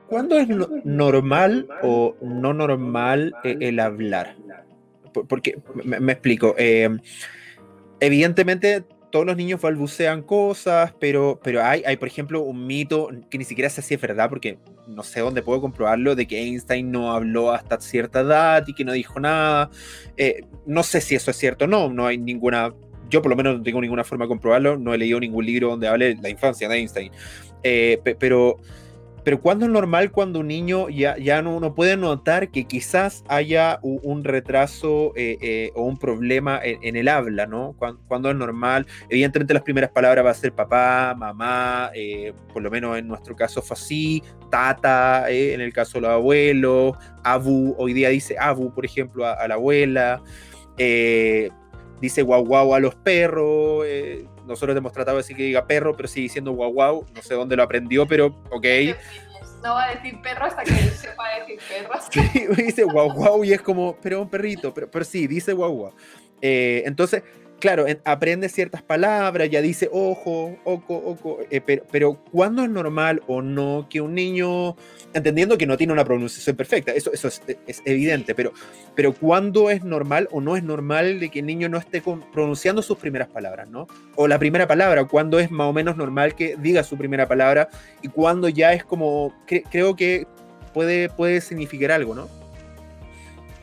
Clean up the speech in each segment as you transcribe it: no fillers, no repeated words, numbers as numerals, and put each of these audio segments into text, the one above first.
¿Cuándo es normal o no normal el hablar? Porque me explico. Evidentemente, todos los niños balbucean cosas, pero hay, por ejemplo, un mito que ni siquiera sé si es verdad, porque no sé dónde puedo comprobarlo, de que Einstein no habló hasta cierta edad y que no dijo nada. No sé si eso es cierto o no, no hay ninguna. Yo por lo menos no tengo ninguna forma de comprobarlo, no he leído ningún libro donde hable de la infancia de Einstein. Pero ¿cuándo es normal cuando un niño ya no puede notar que quizás haya un retraso o un problema en el habla, ¿no? ¿Cuándo es normal? Evidentemente las primeras palabras va a ser papá, mamá, por lo menos en nuestro caso fue así, tata, en el caso de los abuelos, abu, hoy día dice abu, por ejemplo, a la abuela, dice guau guau a los perros, nosotros hemos tratado de decir que diga perro, pero sigue diciendo guau guau, no sé dónde lo aprendió, pero ok. No va a decir perro hasta que él sepa decir perro. Sí, dice guau guau y es como, pero un perrito, pero sí, dice guau guau. Entonces, claro, aprende ciertas palabras, ya dice ojo, oco, oco, pero ¿cuándo es normal o no que un niño, entendiendo que no tiene una pronunciación perfecta, eso es evidente, pero ¿cuándo es normal o no es normal de que el niño no esté pronunciando sus primeras palabras, ¿no? O la primera palabra, ¿cuándo es más o menos normal que diga su primera palabra y cuándo ya es como, creo que puede significar algo, ¿no?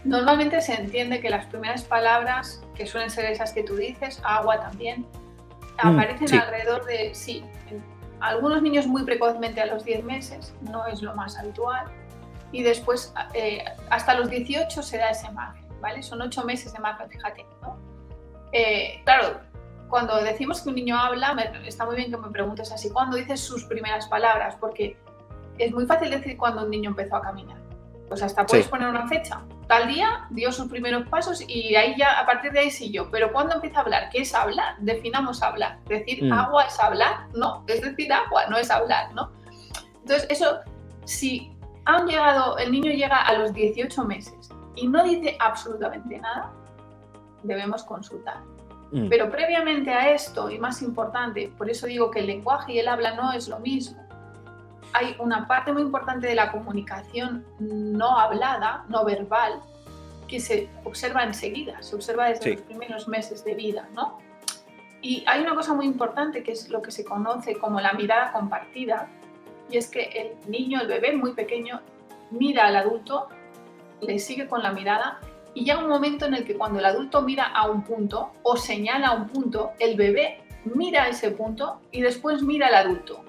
Normalmente se entiende que las primeras palabras, que suelen ser esas que tú dices, agua también, aparecen sí. Alrededor de, sí, algunos niños muy precozmente a los 10 meses, no es lo más habitual, y después hasta los 18 se da ese margen, ¿vale? Son 8 meses de margen, fíjate, ¿no? Claro, cuando decimos que un niño habla, está muy bien que me preguntes así, ¿cuándo dices sus primeras palabras? Porque es muy fácil decir cuándo un niño empezó a caminar. Pues hasta puedes poner una fecha. Tal día dio sus primeros pasos y ahí ya, a partir de ahí siguió. Pero ¿cuándo empieza a hablar? ¿Qué es hablar? Definamos hablar. ¿Decir agua es hablar? No, es decir agua, no es hablar, ¿no? Entonces, eso, si el niño llega a los 18 meses y no dice absolutamente nada, debemos consultar. Pero previamente a esto, y más importante, por eso digo que el lenguaje y el habla no es lo mismo, hay una parte muy importante de la comunicación no hablada, no verbal, que se observa enseguida, se observa desde los primeros meses de vida, ¿no? Y hay una cosa muy importante que es lo que se conoce como la mirada compartida, y es que el niño, el bebé muy pequeño, mira al adulto, le sigue con la mirada, y llega un momento en el que cuando el adulto mira a un punto o señala a un punto, el bebé mira a ese punto y después mira al adulto.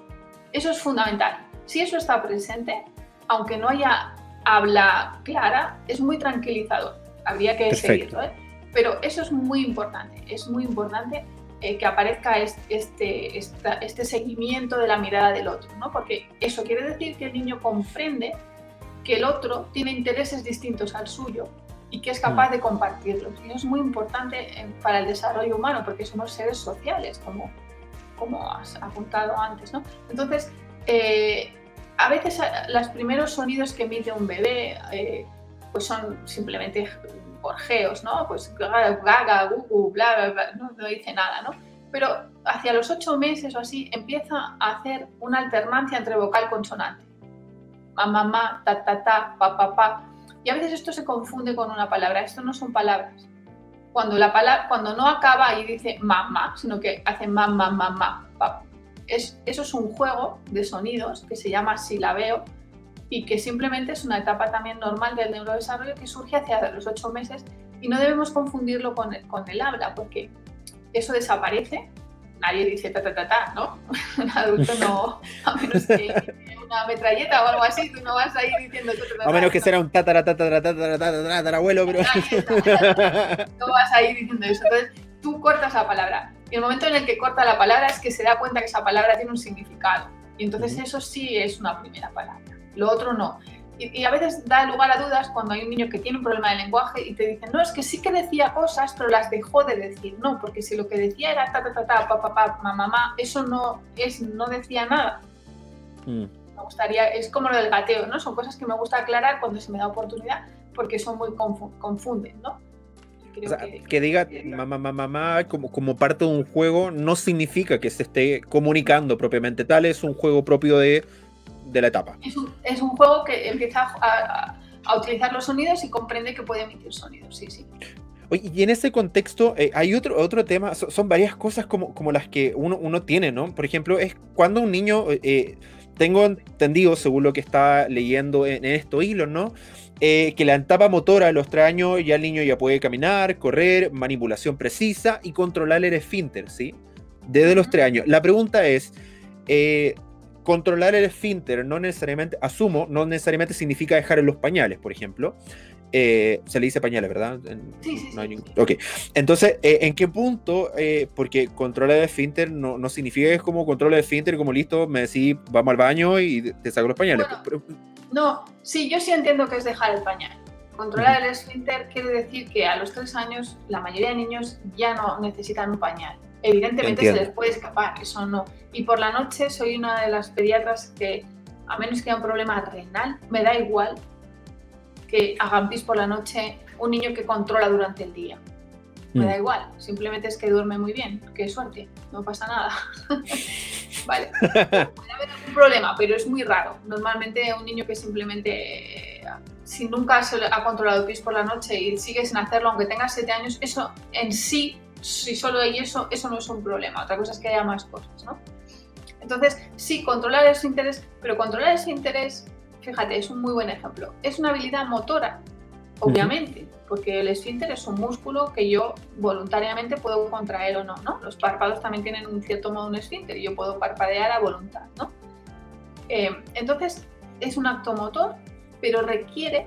Eso es fundamental. Si eso está presente, aunque no haya habla clara, es muy tranquilizador. Habría que seguirlo, ¿eh? Pero eso es muy importante. Es muy importante que aparezca este seguimiento de la mirada del otro, ¿no? Porque eso quiere decir que el niño comprende que el otro tiene intereses distintos al suyo y que es capaz de compartirlos. Y eso es muy importante para el desarrollo humano, porque somos seres sociales, como has apuntado antes, ¿no? Entonces, a veces los primeros sonidos que emite un bebé pues son simplemente gorjeos, ¿no? Pues gaga, gugu, bla, bla, bla, no dice nada, ¿no? Pero hacia los 8 meses o así empieza a hacer una alternancia entre vocal y consonante. Ma, ma, ma, ta, ta, ta, pa, pa, pa. Y a veces esto se confunde con una palabra. Esto no son palabras. Cuando no acaba y dice mamá, sino que hace ma, ma, ma, ma, pa. Eso es un juego de sonidos que se llama silabeo y que simplemente es una etapa también normal del neurodesarrollo que surge hacia los 8 meses y no debemos confundirlo con el habla, porque eso desaparece. Nadie dice ta, ta, ta, ta, ¿no? Un adulto no, a menos que una metralleta o algo así, tú no vas a ir diciendo ta, ta, ta, a menos que sea un tatarabuelo, pero no vas a ir diciendo eso. Entonces, tú cortas la palabra. Y el momento en el que corta la palabra es que se da cuenta que esa palabra tiene un significado. Y entonces eso sí es una primera palabra. Lo otro no. Y a veces da lugar a dudas cuando hay un niño que tiene un problema de lenguaje y te dicen, no, es que sí que decía cosas, pero las dejó de decir. No, porque si lo que decía era ta, ta, ta, ta, pa, pa, pa, ma, ma, ma, eso no decía nada. Me gustaría, es como lo del gateo, ¿no? Son cosas que me gusta aclarar cuando se me da oportunidad, porque son muy confunden, ¿no? O sea, que diga mamá, mamá, mamá como parte de un juego no significa que se esté comunicando propiamente tal, es un juego propio de de la etapa. Es un juego que empieza a utilizar los sonidos y comprende que puede emitir sonidos, sí, sí. Oye, y en ese contexto hay otro tema, son varias cosas como las que uno tiene, ¿no? Por ejemplo, es cuando un niño, tengo entendido, según lo que estaba leyendo en estos hilos, ¿no? Que la etapa motora a los 3 años ya el niño ya puede caminar, correr, manipulación precisa y controlar el esfínter, ¿sí? Desde los 3 años. La pregunta es, controlar el esfínter no necesariamente, asumo, no necesariamente significa dejar en los pañales, por ejemplo. Se le dice pañales, ¿verdad? Sí. Ok. Entonces, ¿en qué punto? Porque controlar el esfínter no significa que es como control el esfínter, como listo, me decís, vamos al baño y te saco los pañales. Bueno, no, sí, yo sí entiendo que es dejar el pañal. Controlar el esfínter quiere decir que a los 3 años la mayoría de niños ya no necesitan un pañal. Evidentemente se les puede escapar, eso no. Y por la noche soy una de las pediatras que, a menos que haya un problema renal, me da igual que hagan pis por la noche un niño que controla durante el día. Me da igual, simplemente es que duerme muy bien. Qué suerte, no pasa nada. Vale, puede haber algún problema, pero es muy raro. Normalmente un niño que simplemente, si nunca se ha controlado pis por la noche y sigue sin hacerlo, aunque tenga 7 años, eso en sí, si solo hay eso no es un problema. Otra cosa es que haya más cosas, ¿no? Entonces, sí, controlar ese interés, pero controlar ese interés, fíjate, es un muy buen ejemplo. Es una habilidad motora, obviamente, porque el esfínter es un músculo que yo voluntariamente puedo contraer o no, ¿no? Los párpados también tienen un cierto modo un esfínter y yo puedo parpadear a voluntad, ¿no? Entonces, es un acto motor, pero requiere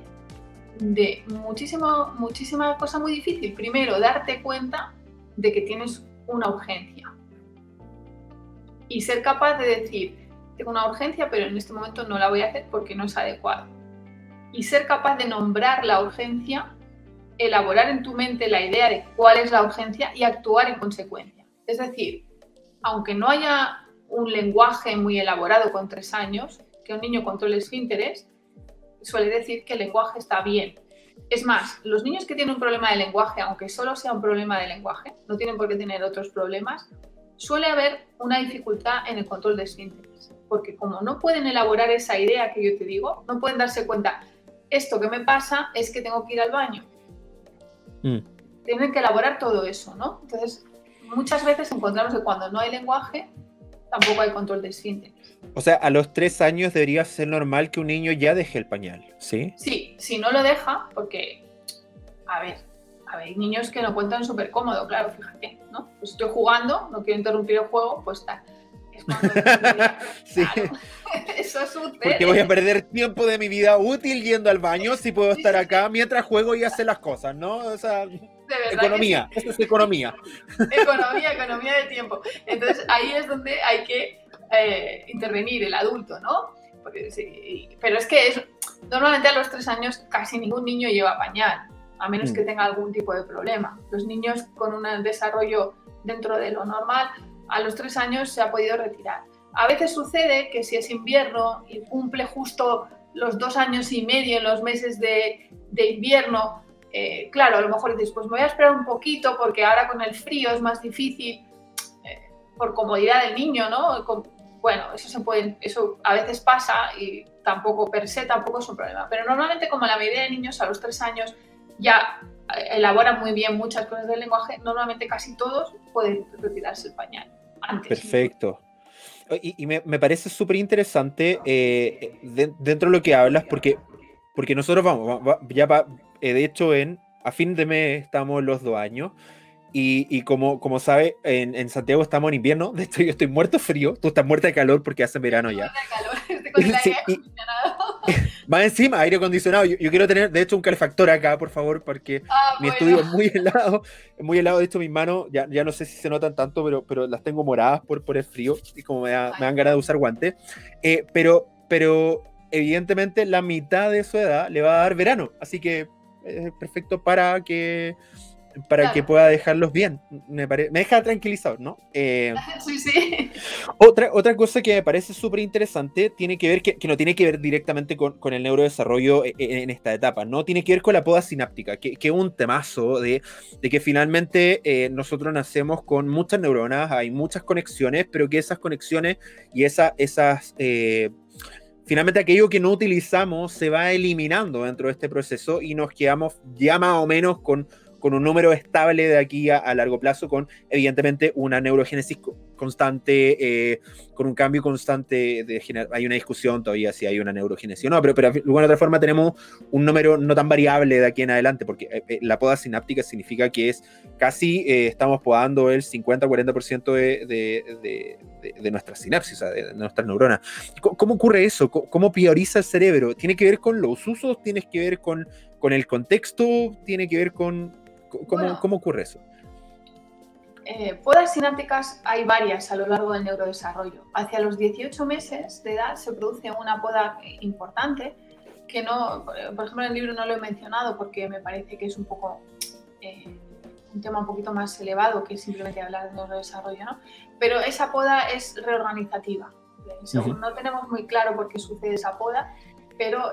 de muchísima cosa muy difícil. Primero, darte cuenta de que tienes una urgencia y ser capaz de decir, tengo una urgencia, pero en este momento no la voy a hacer porque no es adecuado. Y ser capaz de nombrar la urgencia, elaborar en tu mente la idea de cuál es la urgencia y actuar en consecuencia. Es decir, aunque no haya un lenguaje muy elaborado con 3 años, que un niño controle esfínteres, suele decir que el lenguaje está bien. Es más, los niños que tienen un problema de lenguaje, aunque solo sea un problema de lenguaje, no tienen por qué tener otros problemas, suele haber una dificultad en el control de esfínteres. Porque como no pueden elaborar esa idea que yo te digo, no pueden darse cuenta, esto que me pasa es que tengo que ir al baño. Tienen que elaborar todo eso, ¿no? Entonces, muchas veces encontramos que cuando no hay lenguaje, tampoco hay control de esfínteres. O sea, a los 3 años debería ser normal que un niño ya deje el pañal, ¿sí? Sí, si no lo deja, porque, a ver, hay niños que lo encuentran súper cómodo, claro, fíjate, ¿no? Pues estoy jugando, no quiero interrumpir el juego, pues tal. Es cuando sí. Claro, eso sucede. Porque voy a perder tiempo de mi vida útil yendo al baño si puedo estar acá mientras juego y hacer las cosas, ¿no? O sea, economía, eso es economía. Economía de tiempo. Entonces ahí es donde hay que intervenir el adulto, ¿no? Porque, sí, pero es que normalmente a los 3 años casi ningún niño lleva pañal, a menos que tenga algún tipo de problema. Los niños con un desarrollo dentro de lo normal, a los 3 años se ha podido retirar. A veces sucede que si es invierno y cumple justo los 2 años y medio en los meses de invierno, claro, a lo mejor dices, pues me voy a esperar un poquito porque ahora con el frío es más difícil, por comodidad del niño, ¿no? Bueno, eso a veces pasa y tampoco per se tampoco es un problema. Pero normalmente, como la mayoría de niños a los 3 años ya elaboran muy bien muchas cosas del lenguaje, normalmente casi todos pueden retirarse el pañal antes. Perfecto. Y me parece súper interesante dentro de lo que hablas, porque nosotros de hecho, a fin de mes estamos los 2 años. Y como sabes, en Santiago estamos en invierno. De hecho, yo estoy muerto de frío. Tú estás muerta de calor porque hace verano ya. Estoy con el aire acondicionado. Más encima, aire acondicionado. Yo quiero tener, de hecho, un calefactor acá, por favor, porque mi estudio es muy helado. Es muy helado. De hecho, mis manos, ya no sé si se notan tanto, pero las tengo moradas por el frío. Y como me dan ganas de usar guantes. Pero evidentemente, la mitad de su edad le va a dar verano. Así que es perfecto para que pueda dejarlos bien. Me deja tranquilizado, ¿no? Sí. Otra cosa que me parece súper interesante tiene que ver, que no tiene que ver directamente con el neurodesarrollo en esta etapa, ¿no? Tiene que ver con la poda sináptica, que es un temazo de que finalmente nosotros nacemos con muchas neuronas, hay muchas conexiones, pero que esas conexiones y esas finalmente aquello que no utilizamos se va eliminando dentro de este proceso y nos quedamos ya más o menos con un número estable de aquí a largo plazo, con evidentemente una neurogénesis constante, con un cambio constante. Hay una discusión todavía si hay una neurogénesis o no, pero de alguna otra forma tenemos un número no tan variable de aquí en adelante, porque la poda sináptica significa que es casi, estamos podando el 50-40% de nuestras sinapsis, o sea, de nuestras neuronas. ¿Cómo ocurre eso? ¿Cómo prioriza el cerebro? ¿Tiene que ver con los usos? ¿Tiene que ver con el contexto? ¿Tiene que ver con ¿Cómo ocurre eso? Podas sinápticas hay varias a lo largo del neurodesarrollo. Hacia los 18 meses de edad se produce una poda importante que no, por ejemplo, en el libro no lo he mencionado porque me parece que es un poco un tema un poquito más elevado que simplemente hablar de neurodesarrollo, ¿no? Pero esa poda es reorganizativa. No tenemos muy claro por qué sucede esa poda, pero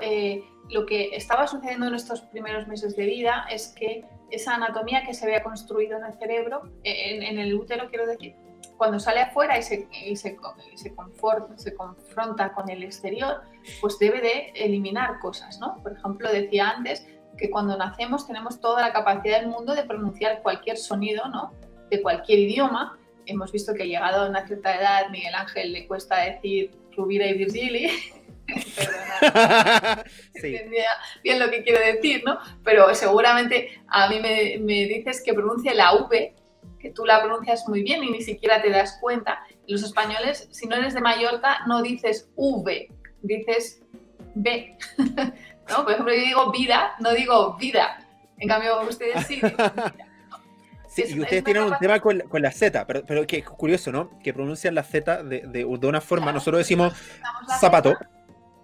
lo que estaba sucediendo en estos primeros meses de vida es que esa anatomía que se había construido en el cerebro, en el útero, quiero decir, cuando sale afuera y se confronta con el exterior, pues debe de eliminar cosas, ¿no? Por ejemplo, decía antes que cuando nacemos tenemos toda la capacidad del mundo de pronunciar cualquier sonido, ¿no? De cualquier idioma. Hemos visto que llegado a una cierta edad, Miguel Ángel le cuesta decir Rubira y Virgili. Perdona, sí. Entendía bien lo que quiero decir, ¿no? Pero seguramente a mí me dices que pronuncie la V, que tú la pronuncias muy bien y ni siquiera te das cuenta. Los españoles, si no eres de Mallorca, no dices V, dices B. ¿No? Por ejemplo, yo digo vida, no digo vida. En cambio, ustedes sí dicen vida. Sí, y ustedes tienen un tema con la Z, pero que es curioso, ¿no? Que pronuncian la Z de una forma. Claro, nosotros decimos zapato.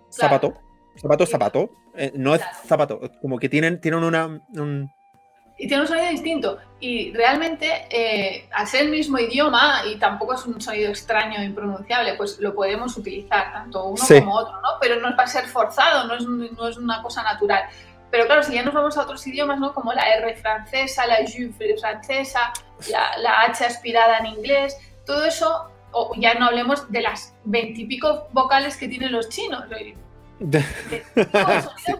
Zapato, zapato, zapato. No es zapato, como que tienen Y tiene un sonido distinto. Y realmente, al ser el mismo idioma, y tampoco es un sonido extraño e impronunciable, pues lo podemos utilizar, tanto uno como otro, ¿no? Pero no va a ser forzado, no es una cosa natural. Pero claro, si ya nos vamos a otros idiomas, ¿no? Como la R francesa, la J francesa, la H aspirada en inglés, todo eso, o ya no hablemos de las 20 y pico vocales que tienen los chinos, sonidos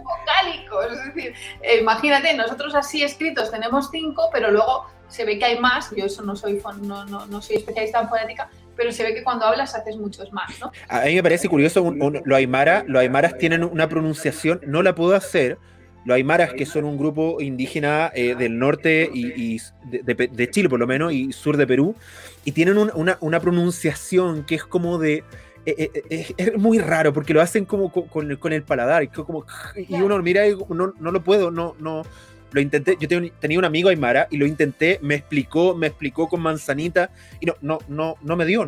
vocálicos, es decir, imagínate, nosotros así escritos tenemos 5, pero luego se ve que hay más. Yo eso no soy especialista en fonética, pero se ve que cuando hablas haces muchos más, ¿no? A mí me parece curioso, los aymaras tienen una pronunciación, no la puedo hacer. Los aymaras, que son un grupo indígena del norte y de Chile por lo menos, y sur de Perú, y tienen una pronunciación que es como de... es muy raro, porque lo hacen como con el paladar, y uno mira y no lo puedo, no lo intenté. Yo tenía un amigo aymara y lo intenté, me explicó con manzanita, y no me dio,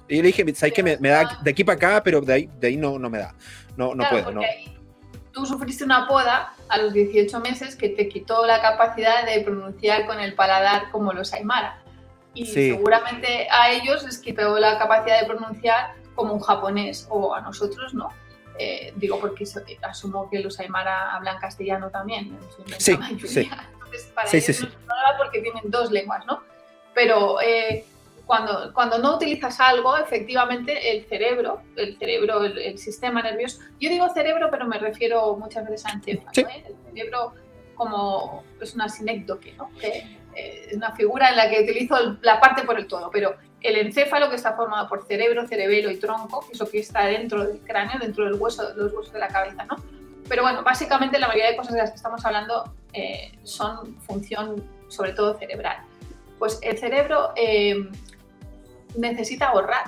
y yo le dije, ¿sabes qué? Me da de aquí para acá, pero de ahí no me da, no puedo, no. Tú sufriste una poda a los 18 meses que te quitó la capacidad de pronunciar con el paladar como los aymara. Y seguramente a ellos les quitó la capacidad de pronunciar como un japonés, o a nosotros no. Digo porque asumo que los aymara hablan castellano también. Sí. Entonces para ellos no habla porque tienen dos lenguas, ¿no? Pero cuando no utilizas algo, efectivamente el cerebro, el sistema nervioso, yo digo cerebro, pero me refiero muchas veces a encéfalo, El cerebro como es una sinécdoque, ¿no? Es una figura en la que utilizo la parte por el todo, pero el encéfalo, que está formado por cerebro, cerebelo y tronco, eso que está dentro del cráneo, dentro del hueso, los huesos de la cabeza, ¿no? Pero bueno, básicamente la mayoría de cosas de las que estamos hablando son función sobre todo cerebral. Pues el cerebro necesita ahorrar.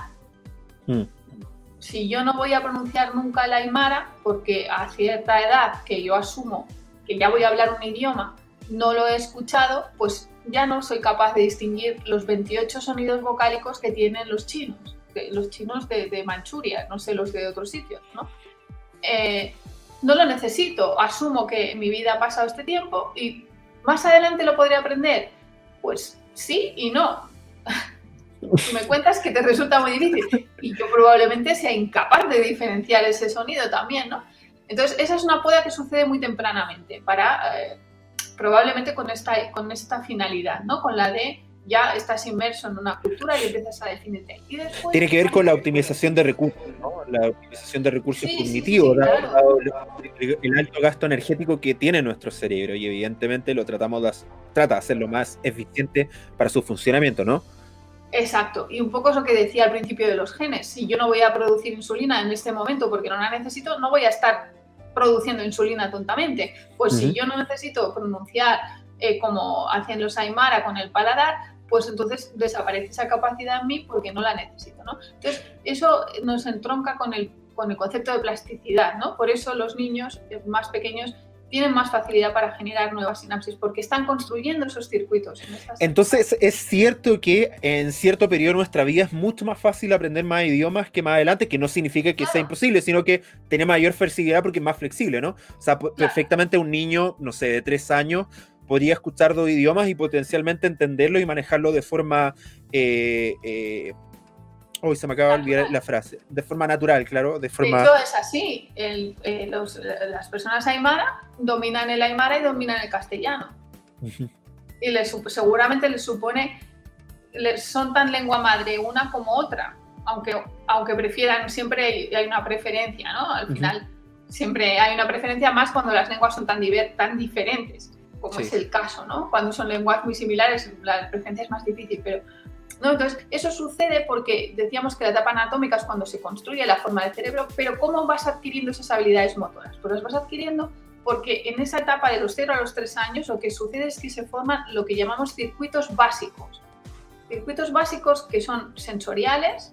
Si yo no voy a pronunciar nunca el aymara, porque a cierta edad que yo asumo que ya voy a hablar un idioma, no lo he escuchado, pues ya no soy capaz de distinguir los 28 sonidos vocálicos que tienen los chinos de Manchuria, no sé los de otros sitios, ¿no? No lo necesito, asumo que mi vida ha pasado este tiempo y más adelante lo podré aprender. Pues sí y no. Tú me cuentas que te resulta muy difícil y yo probablemente sea incapaz de diferenciar ese sonido también, ¿no? Entonces, esa es una poda que sucede muy tempranamente, probablemente con esta finalidad, ¿no? Con la de ya estás inmerso en una cultura y empiezas a definirte. Y después, tiene que ver con la optimización de recursos, ¿no? la utilización de recursos Sí, cognitivos, claro. dado el alto gasto energético que tiene nuestro cerebro, y evidentemente lo trata de hacer lo más eficiente para su funcionamiento, ¿no? Exacto, y un poco es lo que decía al principio de los genes. Si yo no voy a producir insulina en este momento porque no la necesito, no voy a estar produciendo insulina tontamente. Pues si yo no necesito pronunciar como hacen los Aymara con el paladar, pues entonces desaparece esa capacidad en mí porque no la necesito, ¿no? Entonces, eso nos entronca con el concepto de plasticidad, ¿no? Por eso los niños más pequeños tienen más facilidad para generar nuevas sinapsis, porque están construyendo esos circuitos. Entonces, es cierto que en cierto periodo de nuestra vida es mucho más fácil aprender más idiomas que más adelante, que no significa que sea imposible, sino que tiene mayor flexibilidad porque es más flexible, ¿no? O sea, perfectamente un niño, no sé, de 3 años, podría escuchar 2 idiomas y potencialmente entenderlo y manejarlo de forma... Hoy se me acaba de olvidar la frase. De forma natural, claro. De hecho, es así. Las personas aymara dominan el aymara y dominan el castellano. Y seguramente son tan lengua madre una como otra. Aunque prefieran, siempre hay una preferencia, ¿no? Al final, siempre hay una preferencia más cuando las lenguas son tan diferentes, como es el caso, ¿no? Cuando son lenguas muy similares, la preferencia es más difícil, pero... ¿no? Entonces, eso sucede porque decíamos que la etapa anatómica es cuando se construye la forma del cerebro, pero ¿cómo vas adquiriendo esas habilidades motoras? Pues las vas adquiriendo porque en esa etapa de los 0 a los 3 años lo que sucede es que se forman lo que llamamos circuitos básicos. Circuitos básicos que son sensoriales,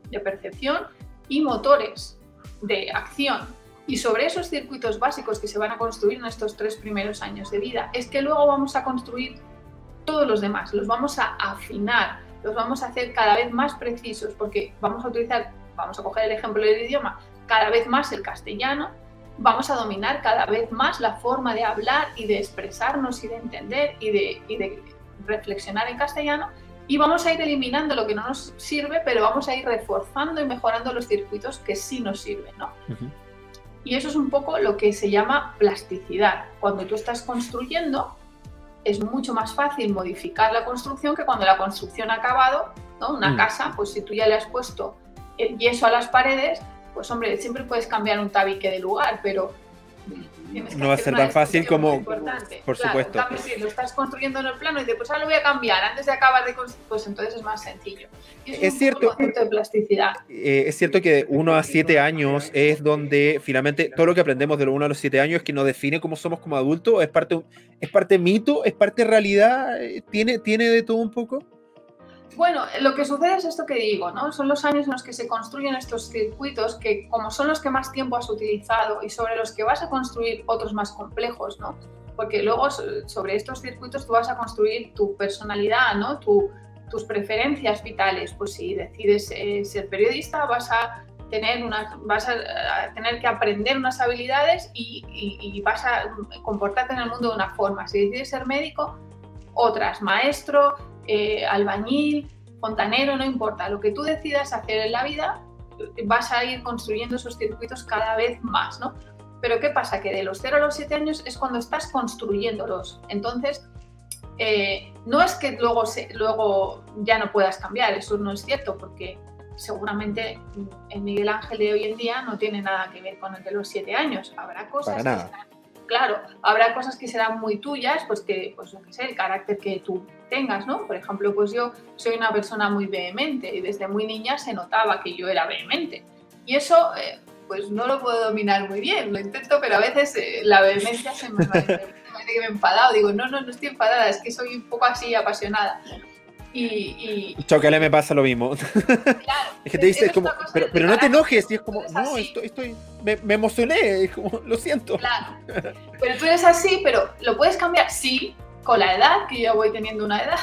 de percepción, y motores, de acción. Y sobre esos circuitos básicos que se van a construir en estos 3 primeros años de vida, es que luego vamos a construir todos los demás, los vamos a afinar, los vamos a hacer cada vez más precisos, porque vamos a coger el ejemplo del idioma, cada vez más el castellano, vamos a dominar cada vez más la forma de hablar y de expresarnos y de entender y de reflexionar en castellano, y vamos a ir eliminando lo que no nos sirve, pero vamos a ir reforzando y mejorando los circuitos que sí nos sirven, ¿no? Y eso es un poco lo que se llama plasticidad. Cuando tú estás construyendo, es mucho más fácil modificar la construcción que cuando la construcción ha acabado, ¿no? Una casa, pues si tú ya le has puesto el yeso a las paredes, pues hombre, siempre puedes cambiar un tabique de lugar, pero no va a ser tan fácil como... Por supuesto. En cambio, si lo estás construyendo en el plano y dices, pues ahora lo voy a cambiar antes de acabar de construir, pues entonces es más sencillo. Y es cierto, concepto de plasticidad. Es cierto que de 1 a 7 años es donde finalmente todo lo que aprendemos de los 1 a los 7 años es que nos define cómo somos como adultos, es parte mito, es parte realidad, tiene de todo un poco. Bueno, lo que sucede es esto que digo, ¿no? Son los años en los que se construyen estos circuitos que, como son los que más tiempo has utilizado y sobre los que vas a construir otros más complejos, ¿no? Porque luego sobre estos circuitos tú vas a construir tu personalidad, ¿no? Tus preferencias vitales. Pues si decides ser periodista, vas a tener que aprender unas habilidades y vas a comportarte en el mundo de una forma. Si decides ser médico, otras, maestro, albañil, fontanero, no importa, lo que tú decidas hacer en la vida, vas a ir construyendo esos circuitos cada vez más, ¿no? Pero ¿qué pasa? Que de los 0 a los 7 años es cuando estás construyéndolos. Entonces, no es que luego ya no puedas cambiar, eso no es cierto, porque seguramente el Miguel Ángel de hoy en día no tiene nada que ver con el de los 7 años. Habrá cosas habrá cosas que serán muy tuyas, pues lo que sé, el carácter que tú tengas, ¿no? Por ejemplo, pues yo soy una persona muy vehemente y desde muy niña se notaba que yo era vehemente. Y eso, pues no lo puedo dominar muy bien, lo intento, pero a veces la vehemencia se me parece que me he enfadado. Digo, no estoy enfadada, es que soy un poco así apasionada. Chocale me pasa lo mismo. Claro, es que te dice, como, pero no te enojes, y es como, no, me emocioné, es como, lo siento. Claro, pero tú eres así, pero ¿lo puedes cambiar? Sí, con la edad, que yo voy teniendo una edad,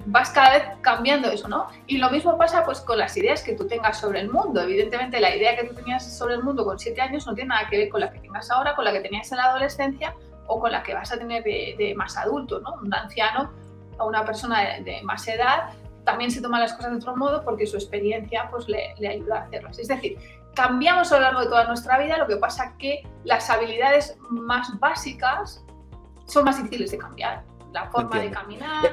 vas cada vez cambiando eso, ¿no? Y lo mismo pasa pues con las ideas que tú tengas sobre el mundo. Evidentemente la idea que tú tenías sobre el mundo con 7 años no tiene nada que ver con la que tengas ahora, con la que tenías en la adolescencia o con la que vas a tener de más adulto, ¿no? Un anciano o una persona de más edad también se toma las cosas de otro modo porque su experiencia pues le ayuda a hacerlas. Es decir, cambiamos a lo largo de toda nuestra vida, lo que pasa que las habilidades más básicas son más difíciles de cambiar. La forma de caminar,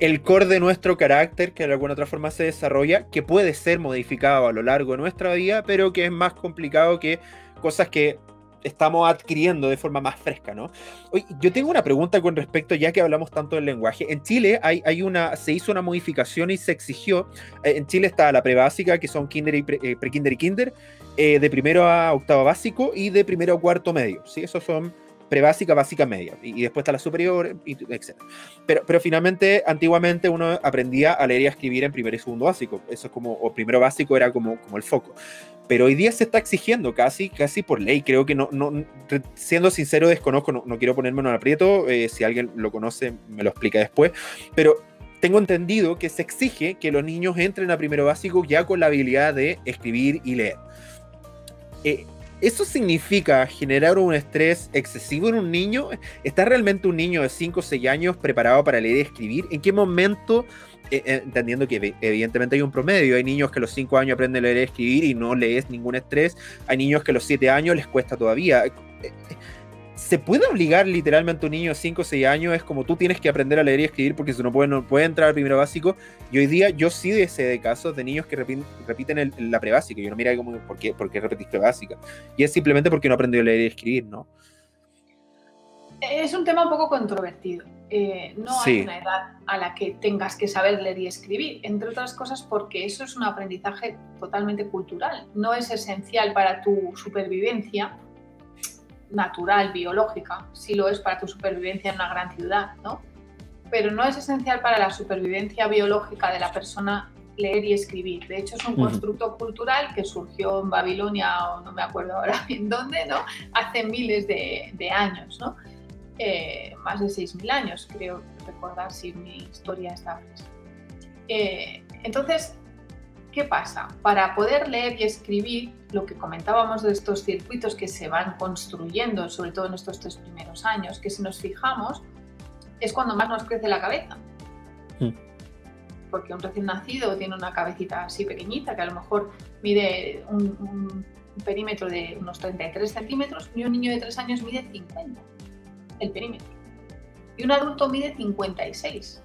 el core de nuestro carácter, que de alguna otra forma se desarrolla, que puede ser modificado a lo largo de nuestra vida, pero que es más complicado que cosas que estamos adquiriendo de forma más fresca, ¿no? Oye, yo tengo una pregunta con respecto, ya que hablamos tanto del lenguaje. En Chile se hizo una modificación y se exigió, en Chile está la prebásica, que son kinder y pre-kinder y kinder, de primero a octavo básico y de primero a cuarto medio, ¿sí? Esos son prebásica, básica, media, y después está la superior, etc. Pero finalmente, antiguamente uno aprendía a leer y a escribir en primero y segundo básico, eso es como, o primero básico era como el foco. Pero hoy día se está exigiendo casi por ley. Creo que siendo sincero, desconozco, no quiero ponerme en un aprieto. Si alguien lo conoce, me lo explica después. Pero tengo entendido que se exige que los niños entren a primero básico ya con la habilidad de escribir y leer. ¿Eso significa generar un estrés excesivo en un niño? ¿Está realmente un niño de 5 o 6 años preparado para leer y escribir? ¿En qué momento? Entendiendo que evidentemente hay un promedio, hay niños que a los 5 años aprenden a leer y escribir y no les ningún estrés, hay niños que a los 7 años les cuesta todavía. ¿Se puede obligar literalmente a un niño de 5 o 6 años? Es como tú tienes que aprender a leer y escribir porque si no puede entrar al primero básico. Y hoy día yo sí sé de casos de niños que repiten la prebásica. Yo no mira como, ¿por qué repetiste básica? Y es simplemente porque no aprendió a leer y escribir, ¿no? Es un tema un poco controvertido. No sí. Hay una edad a la que tengas que saber leer y escribir, entre otras cosas porque eso es un aprendizaje totalmente cultural. No es esencial para tu supervivencia natural, biológica, sí lo es para tu supervivencia en una gran ciudad, ¿no? Pero no es esencial para la supervivencia biológica de la persona leer y escribir. De hecho, es un constructo cultural que surgió en Babilonia, o no me acuerdo ahora bien dónde, ¿no? Hace miles de años, ¿no? Más de 6.000 años, creo recordar, si mi historia está fresca. Entonces, ¿qué pasa? Para poder leer y escribir, lo que comentábamos de estos circuitos que se van construyendo, sobre todo en estos 3 primeros años, que si nos fijamos, es cuando más nos crece la cabeza. Porque un recién nacido tiene una cabecita así pequeñita, que a lo mejor mide un perímetro de unos 33 centímetros, y un niño de 3 años mide 50, el perímetro. Y un adulto mide 56.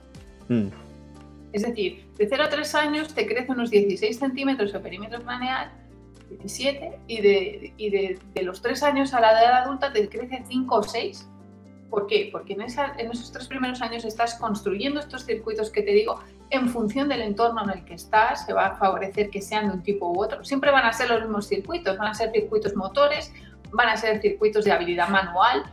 Es decir, de 0 a 3 años te crece unos 16 centímetros el perímetro craneal, 17, y de los 3 años a la edad adulta te crece 5 o 6. ¿Por qué? Porque en esos 3 primeros años estás construyendo estos circuitos que te digo, en función del entorno en el que estás, se va a favorecer que sean de un tipo u otro. Siempre van a ser los mismos circuitos, van a ser circuitos motores, van a ser circuitos de habilidad manual,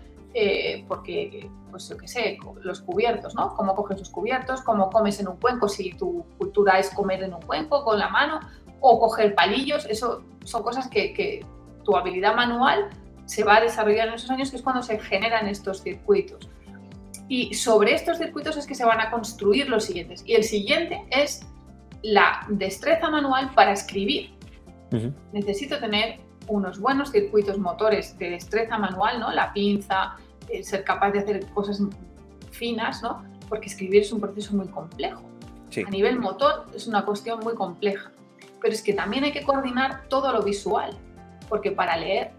porque, pues yo qué sé, los cubiertos, ¿no? Cómo coges los cubiertos, cómo comes en un cuenco, si tu cultura es comer en un cuenco con la mano, o coger palillos, eso son cosas que tu habilidad manual se va a desarrollar en esos años, que es cuando se generan estos circuitos. Y sobre estos circuitos es que se van a construir los siguientes. Y el siguiente es la destreza manual para escribir. Necesito tener unos buenos circuitos motores de destreza manual, ¿no? La pinza, ser capaz de hacer cosas finas, ¿no? Porque escribir es un proceso muy complejo. Sí. A nivel motor es una cuestión muy compleja. Pero es que también hay que coordinar todo lo visual, porque para leer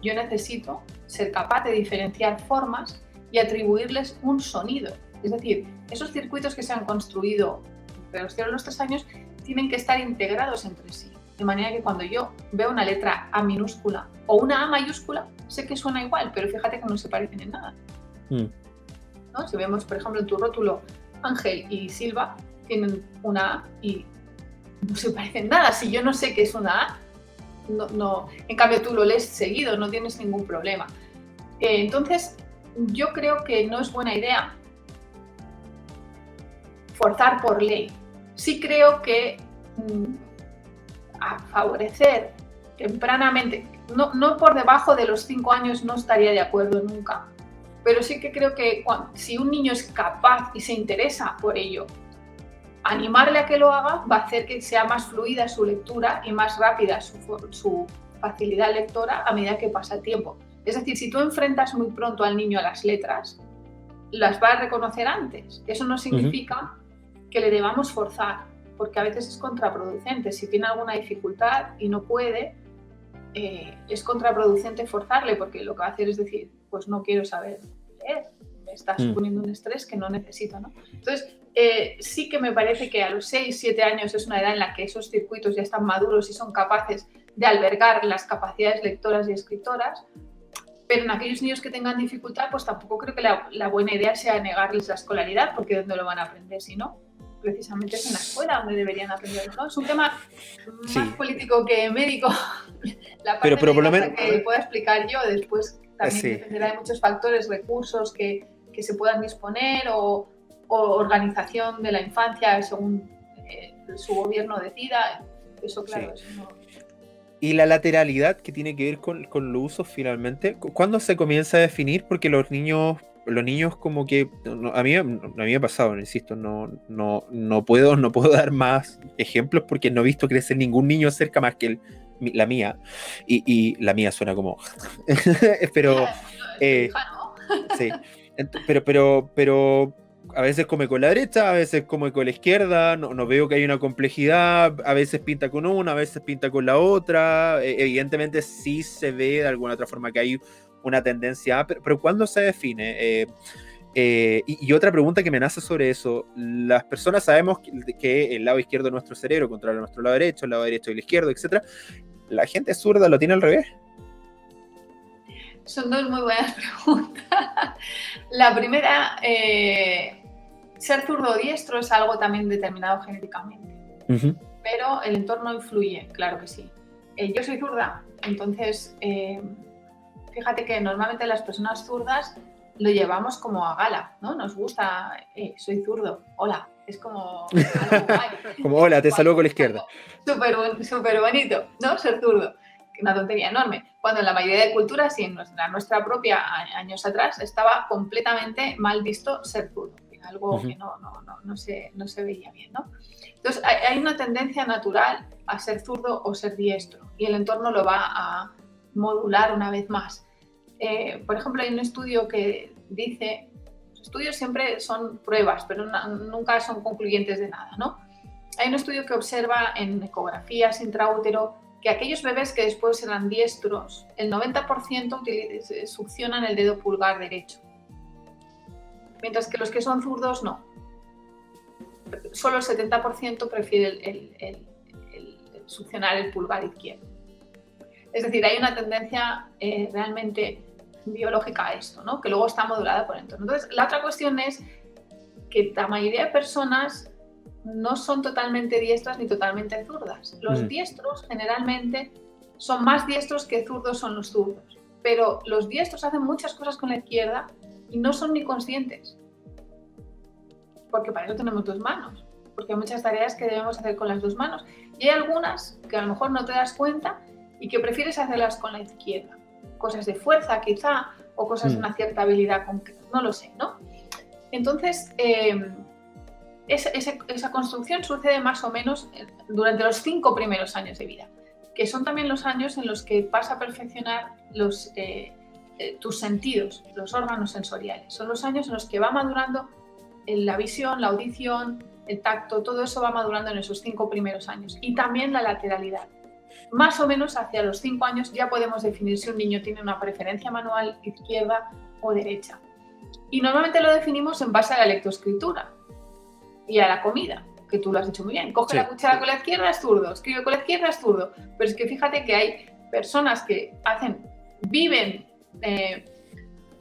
yo necesito ser capaz de diferenciar formas y atribuirles un sonido. Es decir, esos circuitos que se han construido entre los 0 y los 3 años tienen que estar integrados entre sí. De manera que cuando yo veo una letra A minúscula o una A mayúscula, sé que suena igual, pero fíjate que no se parecen en nada. ¿No? Si vemos, por ejemplo, en tu rótulo, Ángel y Silva tienen una A y no se parecen nada. Si yo no sé qué es una A, no, en cambio tú lo lees seguido, no tienes ningún problema. Entonces, yo creo que no es buena idea forzar por ley. Sí creo que a favorecer tempranamente, no por debajo de los 5 años no estaría de acuerdo nunca, pero sí que creo que si un niño es capaz y se interesa por ello, animarle a que lo haga va a hacer que sea más fluida su lectura y más rápida su facilidad lectora a medida que pasa el tiempo. Es decir, si tú enfrentas muy pronto al niño a las letras, las va a reconocer antes. Eso no significa que le debamos forzar, porque a veces es contraproducente. Si tiene alguna dificultad y no puede, es contraproducente forzarle, porque lo que va a hacer es decir, pues no quiero saber leer, me está suponiendo un estrés que no necesito, ¿no? Entonces, sí que me parece que a los 6, 7 años es una edad en la que esos circuitos ya están maduros y son capaces de albergar las capacidades lectoras y escritoras, pero en aquellos niños que tengan dificultad, pues tampoco creo que la buena idea sea negarles la escolaridad, porque ¿dónde lo van a aprender si no? Precisamente es en la escuela donde deberían aprenderlo, ¿no? Es un tema más político que médico. La parte pero por lo menos que pueda explicar yo después también dependerá de muchos factores, recursos que se puedan disponer o organización de la infancia según su gobierno decida. Eso, claro, eso no. Y la lateralidad que tiene que ver con los usos finalmente, ¿cuándo se comienza a definir? Porque los niños como que, a mí me ha pasado, insisto, no puedo dar más ejemplos porque no he visto crecer ningún niño cerca más que la mía, y la mía suena como pero sí, pero a veces come con la derecha, a veces come con la izquierda, no veo que hay una complejidad, a veces pinta con una, a veces pinta con la otra, evidentemente sí se ve de alguna otra forma que hay una tendencia, pero ¿cuándo se define? Y otra pregunta que me nace sobre eso, las personas sabemos que el lado izquierdo de nuestro cerebro controla nuestro lado derecho, el lado derecho y el izquierdo, etc. ¿La gente zurda lo tiene al revés? Son dos muy buenas preguntas. La primera, ser zurdo o diestro es algo también determinado genéticamente, pero el entorno influye, claro que sí. Yo soy zurda, entonces fíjate que normalmente las personas zurdas lo llevamos como a gala, ¿no? Nos gusta, soy zurdo, hola, es como algo guay. Como hola, te saludo con la izquierda. Súper bonito, ¿no? Ser zurdo. Una tontería enorme, cuando en la mayoría de culturas y en nuestra propia años atrás estaba completamente mal visto ser zurdo, algo que no se veía bien, ¿no? Entonces hay una tendencia natural a ser zurdo o ser diestro y el entorno lo va a modular una vez más. Por ejemplo, hay un estudio que dice, los estudios siempre son pruebas, pero nunca son concluyentes de nada, ¿no? Hay un estudio que observa en ecografías intraútero que aquellos bebés que después eran diestros, el 90% succionan el dedo pulgar derecho, mientras que los que son zurdos no. Solo el 70% prefiere el succionar el pulgar izquierdo. Es decir, hay una tendencia realmente biológica a esto, ¿no? Que luego está modulada por el entorno. Entonces, la otra cuestión es que la mayoría de personas no son totalmente diestras ni totalmente zurdas. Los diestros generalmente son más diestros que zurdos son los zurdos, pero los diestros hacen muchas cosas con la izquierda y no son ni conscientes, porque para eso tenemos dos manos, porque hay muchas tareas que debemos hacer con las dos manos y hay algunas que a lo mejor no te das cuenta y que prefieres hacerlas con la izquierda, cosas de fuerza quizá o cosas de una cierta habilidad concreta, no lo sé, ¿no? Entonces, esa construcción sucede más o menos durante los 5 primeros años de vida, que son también los años en los que vas a perfeccionar tus sentidos, los órganos sensoriales. Son los años en los que va madurando la visión, la audición, el tacto, todo eso va madurando en esos 5 primeros años. Y también la lateralidad. Más o menos hacia los 5 años ya podemos definir si un niño tiene una preferencia manual izquierda o derecha. Y normalmente lo definimos en base a la lectoescritura y a la comida, que tú lo has dicho muy bien. Coge la cuchara con la izquierda, es zurdo. Escribe con la izquierda, es zurdo. Pero es que fíjate que hay personas que viven,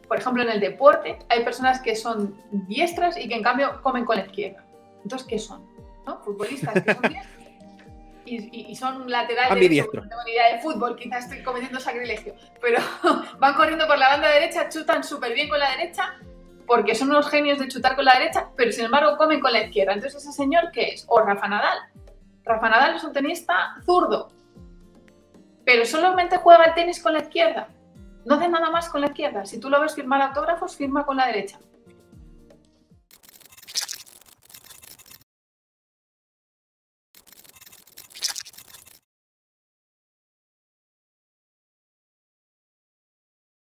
por ejemplo, en el deporte, hay personas que son diestras y que en cambio comen con la izquierda. Entonces, ¿qué son? ¿No? Futbolistas que son diestros y son laterales. Ambidiestro. No tengo ni idea de fútbol, quizás estoy cometiendo sacrilegio, pero van corriendo por la banda derecha, chutan súper bien con la derecha, porque son unos genios de chutar con la derecha, pero sin embargo comen con la izquierda. Entonces, ¿ese señor qué es? O Rafa Nadal. Rafa Nadal es un tenista zurdo, pero solamente juega el tenis con la izquierda. No hace nada más con la izquierda. Si tú lo ves firmar autógrafos, firma con la derecha.